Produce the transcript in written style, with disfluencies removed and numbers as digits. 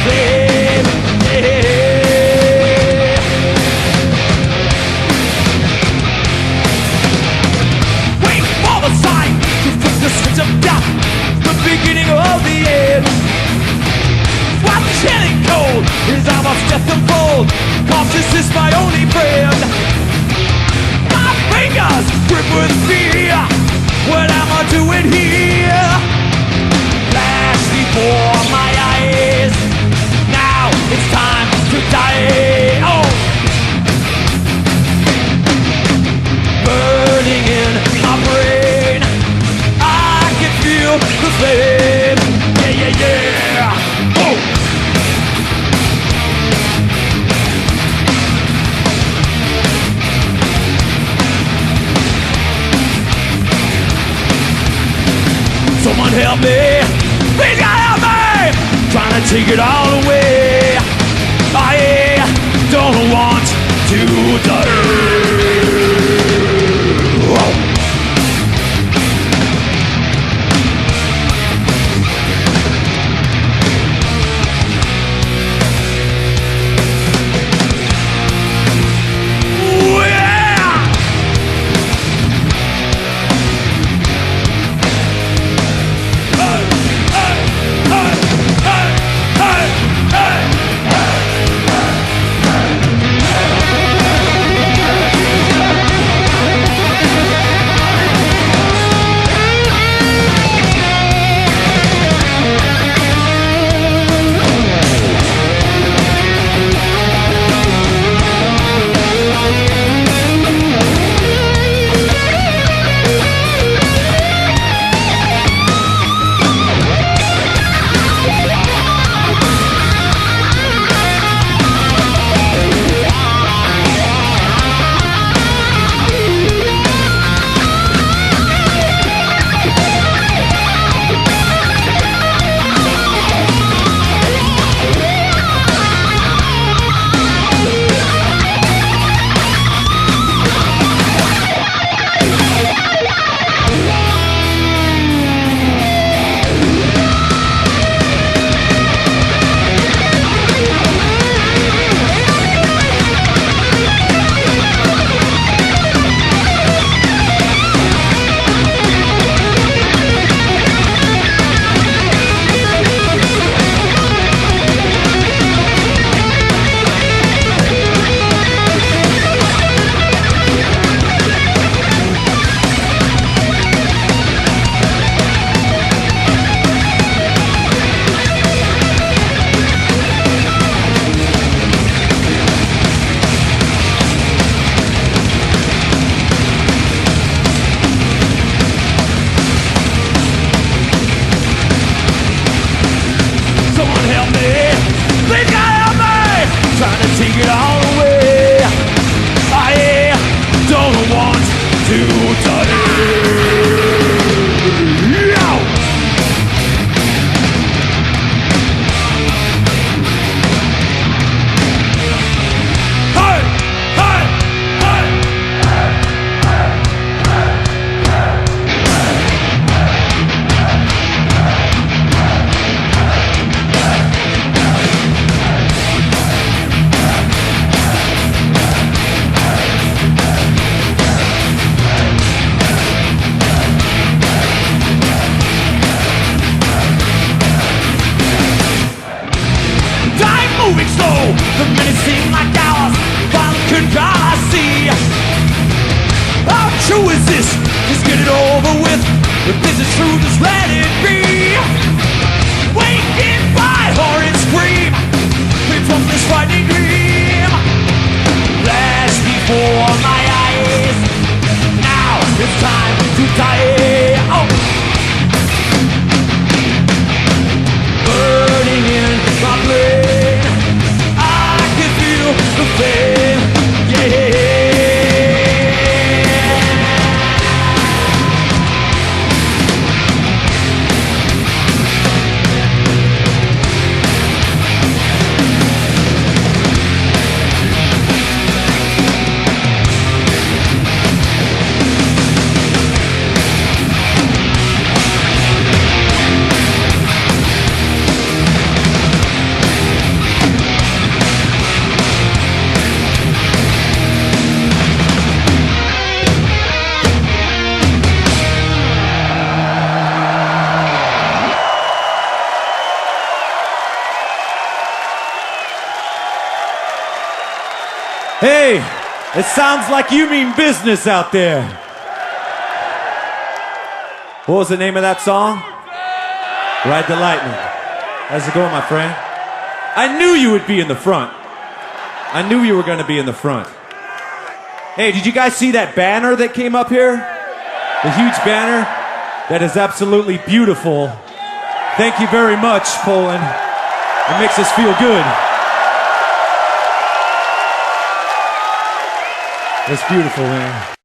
flame. Yeah. Wait for the sign to flip the switch of doubt, the beginning of the end. While the chilling cold is almost death unfold, cause this is my only friend. My fingers grip with fear. What am I doing here? Flash before my eyes. Now it's time to die. Oh, burning in my brain, I can feel the flame. Yeah, yeah, yeah. Oh. Someone help me, please God help me, trying to take it all away. I don't want to die. Whoa. Hey, it sounds like you mean business out there. What was the name of that song? Ride the Lightning. How's it going, my friend? I knew you would be in the front. I knew you were going to be in the front. Hey, did you guys see that banner that came up here? The huge banner? That is absolutely beautiful. Thank you very much, Poland. It makes us feel good. It's beautiful, man.